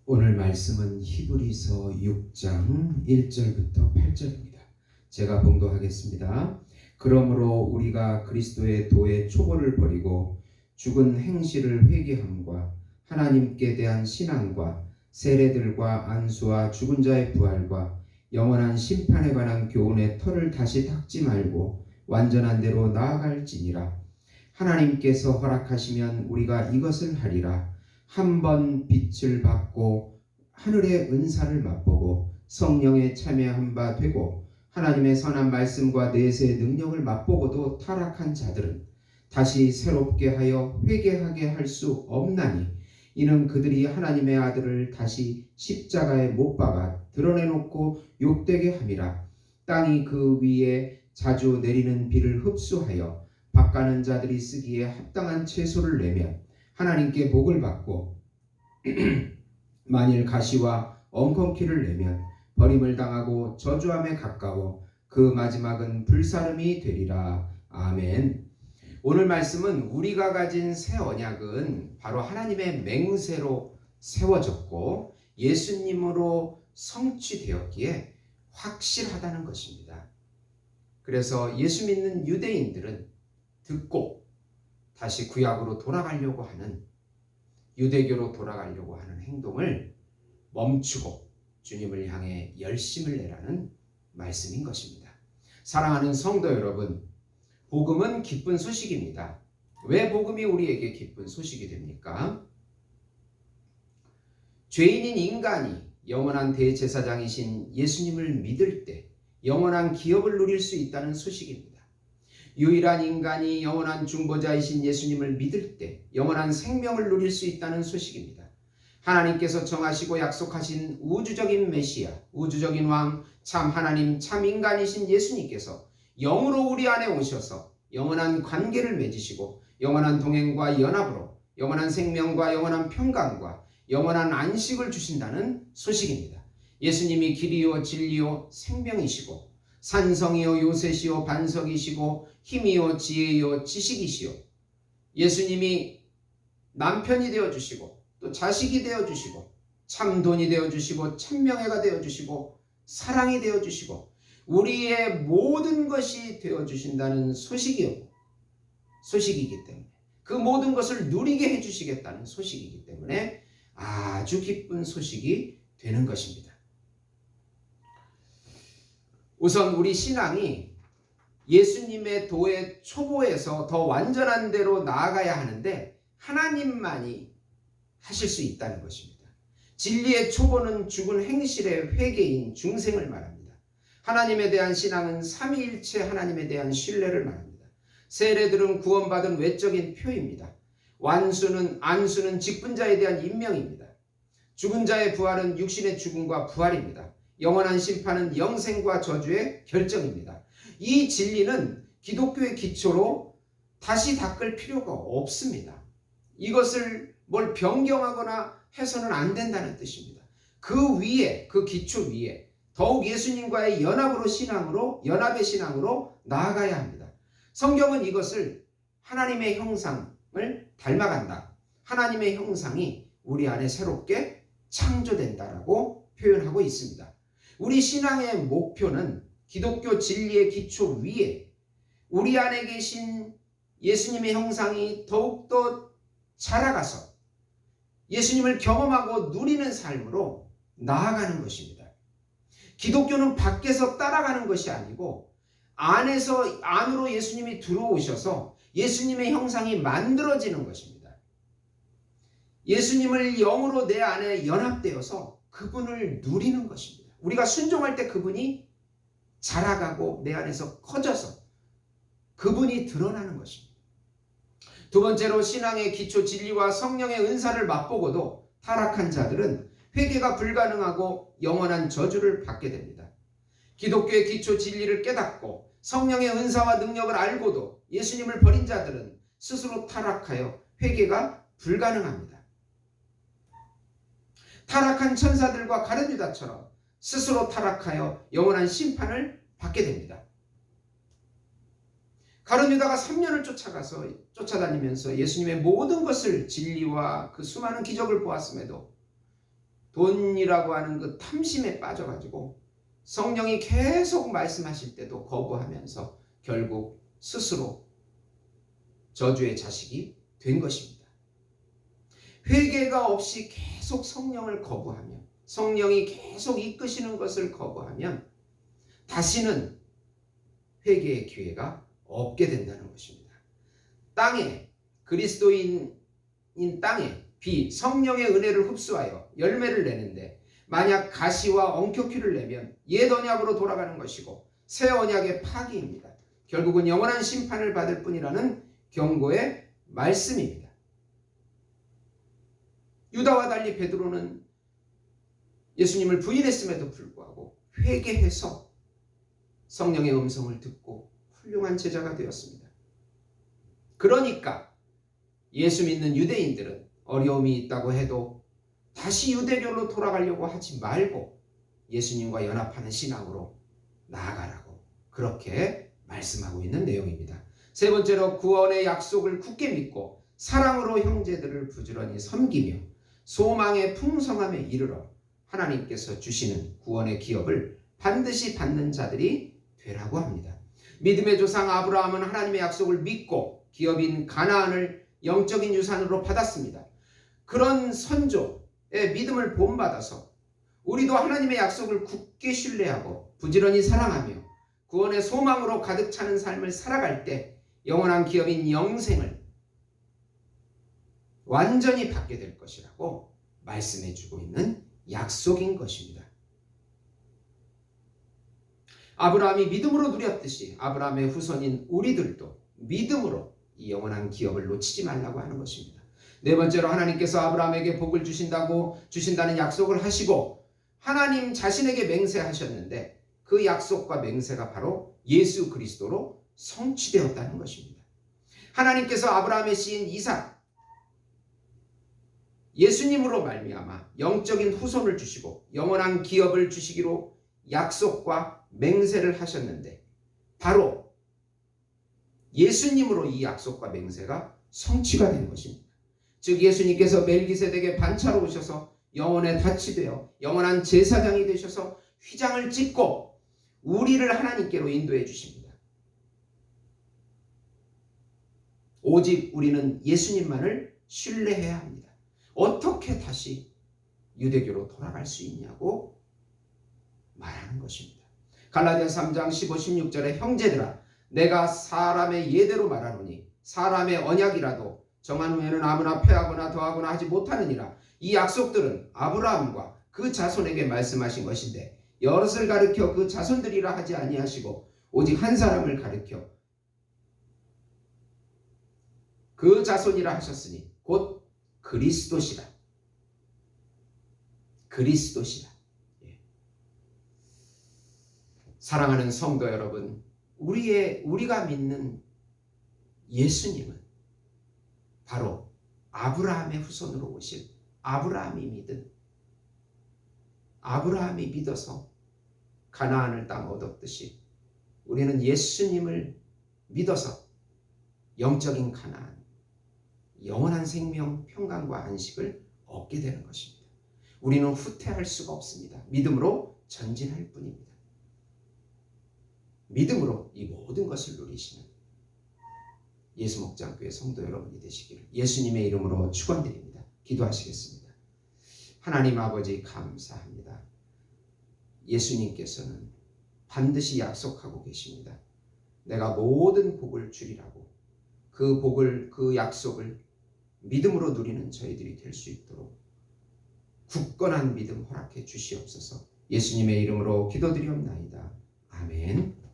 오늘 말씀은 히브리서 6장 1절부터 8절입니다. 제가 봉독하겠습니다. 그러므로 우리가 그리스도의 도의 초보를 버리고 죽은 행실을 회개함과 하나님께 대한 신앙과 세례들과 안수와 죽은 자의 부활과 영원한 심판에 관한 교훈의 털을 다시 닦지 말고 완전한 대로 나아갈지니라. 하나님께서 허락하시면 우리가 이것을 하리라. 한 번 빛을 받고 하늘의 은사를 맛보고 성령에 참여한 바 되고 하나님의 선한 말씀과 내세의 능력을 맛보고도 타락한 자들은 다시 새롭게 하여 회개하게 할 수 없나니 이는 그들이 하나님의 아들을 다시 십자가에 못 박아 드러내놓고 욕되게 함이라. 땅이 그 위에 자주 내리는 비를 흡수하여 밭가는 자들이 쓰기에 합당한 채소를 내면 하나님께 복을 받고 만일 가시와 엉겅퀴를 내면 버림을 당하고 저주함에 가까워 그 마지막은 불사름이 되리라. 아멘. 오늘 말씀은 우리가 가진 새 언약은 바로 하나님의 맹세로 세워졌고 예수님으로 성취되었기에 확실하다는 것입니다. 그래서 예수 믿는 유대인들은 듣고 다시 구약으로 돌아가려고 하는, 유대교로 돌아가려고 하는 행동을 멈추고 주님을 향해 열심을 내라는 말씀인 것입니다. 사랑하는 성도 여러분, 복음은 기쁜 소식입니다. 왜 복음이 우리에게 기쁜 소식이 됩니까? 죄인인 인간이 영원한 대제사장이신 예수님을 믿을 때 영원한 기업을 누릴 수 있다는 소식입니다. 유일한 인간이 영원한 중보자이신 예수님을 믿을 때 영원한 생명을 누릴 수 있다는 소식입니다. 하나님께서 정하시고 약속하신 우주적인 메시아, 우주적인 왕, 참 하나님, 참 인간이신 예수님께서 영으로 우리 안에 오셔서 영원한 관계를 맺으시고 영원한 동행과 연합으로 영원한 생명과 영원한 평강과 영원한 안식을 주신다는 소식입니다. 예수님이 길이요 진리요 생명이시고 산성이요 요새시요 반석이시고 힘이요 지혜요 지식이시요, 예수님이 남편이 되어주시고 또 자식이 되어주시고 참 돈이 되어주시고 참 명예가 되어주시고 사랑이 되어주시고 우리의 모든 것이 되어주신다는 소식이기 때문에, 그 모든 것을 누리게 해주시겠다는 소식이기 때문에 아주 기쁜 소식이 되는 것입니다. 우선 우리 신앙이 예수님의 도의 초보에서 더 완전한 대로 나아가야 하는데 하나님만이 하실 수 있다는 것입니다. 진리의 초보는 죽은 행실의 회개인 중생을 말합니다. 하나님에 대한 신앙은 삼위일체 하나님에 대한 신뢰를 말합니다. 세례들은 구원받은 외적인 표입니다. 안수는 직분자에 대한 임명입니다. 죽은 자의 부활은 육신의 죽음과 부활입니다. 영원한 심판은 영생과 저주의 결정입니다. 이 진리는 기독교의 기초로 다시 닦을 필요가 없습니다. 이것을 뭘 변경하거나 해서는 안 된다는 뜻입니다. 그 위에, 그 기초 위에 더욱 예수님과의 연합의 신앙으로 나아가야 합니다. 성경은 이것을 하나님의 형상을 닮아간다. 하나님의 형상이 우리 안에 새롭게 창조된다라고 표현하고 있습니다. 우리 신앙의 목표는 기독교 진리의 기초 위에 우리 안에 계신 예수님의 형상이 더욱더 자라가서 예수님을 경험하고 누리는 삶으로 나아가는 것입니다. 기독교는 밖에서 따라가는 것이 아니고 안으로 예수님이 들어오셔서 예수님의 형상이 만들어지는 것입니다. 예수님을 영으로 내 안에 연합되어서 그분을 누리는 것입니다. 우리가 순종할 때 그분이 자라가고 내 안에서 커져서 그분이 드러나는 것입니다. 두 번째로 신앙의 기초 진리와 성령의 은사를 맛보고도 타락한 자들은 회개가 불가능하고 영원한 저주를 받게 됩니다. 기독교의 기초 진리를 깨닫고 성령의 은사와 능력을 알고도 예수님을 버린 자들은 스스로 타락하여 회개가 불가능합니다. 타락한 천사들과 가룟 유다처럼 스스로 타락하여 영원한 심판을 받게 됩니다. 가룟 유다가 3년을 쫓아다니면서 예수님의 모든 것을, 진리와 그 수많은 기적을 보았음에도 돈이라고 하는 그 탐심에 빠져가지고 성령이 계속 말씀하실 때도 거부하면서 결국 스스로 저주의 자식이 된 것입니다. 회개가 없이 계속 성령을 거부하면, 성령이 계속 이끄시는 것을 거부하면 다시는 회개의 기회가 없게 된다는 것입니다. 땅에, 그리스도인인 땅에 성령의 은혜를 흡수하여 열매를 내는데 만약 가시와 엉켜퀴를 내면 옛 언약으로 돌아가는 것이고 새 언약의 파기입니다. 결국은 영원한 심판을 받을 뿐이라는 경고의 말씀입니다. 유다와 달리 베드로는 예수님을 부인했음에도 불구하고 회개해서 성령의 음성을 듣고 훌륭한 제자가 되었습니다. 그러니까 예수 믿는 유대인들은 어려움이 있다고 해도 다시 유대교로 돌아가려고 하지 말고 예수님과 연합하는 신앙으로 나아가라고 그렇게 말씀하고 있는 내용입니다. 세 번째로 구원의 약속을 굳게 믿고 사랑으로 형제들을 부지런히 섬기며 소망의 풍성함에 이르러 하나님께서 주시는 구원의 기업을 반드시 받는 자들이 되라고 합니다. 믿음의 조상 아브라함은 하나님의 약속을 믿고 기업인 가나안을 영적인 유산으로 받았습니다. 그런 선조의 믿음을 본받아서 우리도 하나님의 약속을 굳게 신뢰하고 부지런히 사랑하며 구원의 소망으로 가득 차는 삶을 살아갈 때 영원한 기업인 영생을 완전히 받게 될 것이라고 말씀해주고 있는 약속인 것입니다. 아브라함이 믿음으로 누렸듯이 아브라함의 후손인 우리들도 믿음으로 이 영원한 기업을 놓치지 말라고 하는 것입니다. 네 번째로 하나님께서 아브라함에게 복을 주신다는 약속을 하시고 하나님 자신에게 맹세하셨는데 그 약속과 맹세가 바로 예수 그리스도로 성취되었다는 것입니다. 하나님께서 아브라함의 씨인 이삭, 예수님으로 말미암아 영적인 후손을 주시고 영원한 기업을 주시기로 약속과 맹세를 하셨는데 바로 예수님으로 이 약속과 맹세가 성취가 된 것입니다. 즉 예수님께서 멜기세덱의 반차로 오셔서 영원의 닻이 되어 영원한 제사장이 되셔서 휘장을 찢고 우리를 하나님께로 인도해 주십니다. 오직 우리는 예수님만을 신뢰해야 합니다. 어떻게 다시 유대교로 돌아갈 수 있냐고 말하는 것입니다. 갈라디아서 3장 15, 16절에 형제들아 내가 사람의 예대로 말하노니 사람의 언약이라도 정한 후에는 아무나 폐하거나 더하거나 하지 못하느니라. 이 약속들은 아브라함과 그 자손에게 말씀하신 것인데 여럿을 가르쳐 그 자손들이라 하지 아니하시고 오직 한 사람을 가르쳐 그 자손이라 하셨으니 곧 그리스도시라. 그리스도시라. 사랑하는 성도 여러분, 우리가 믿는 예수님은 바로 아브라함의 후손으로 오실 아브라함이 믿어서 가나안을 땅 얻었듯이 우리는 예수님을 믿어서 영적인 가나안, 영원한 생명, 평강과 안식을 얻게 되는 것입니다. 우리는 후퇴할 수가 없습니다. 믿음으로 전진할 뿐입니다. 믿음으로 이 모든 것을 누리시는 예수목장교회 성도 여러분이 되시기를 예수님의 이름으로 축원드립니다. 기도하시겠습니다. 하나님 아버지 감사합니다. 예수님께서는 반드시 약속하고 계십니다. 내가 모든 복을 주리라고 그 복을, 그 약속을 믿음으로 누리는 저희들이 될 수 있도록 굳건한 믿음 허락해 주시옵소서. 예수님의 이름으로 기도드리옵나이다. 아멘.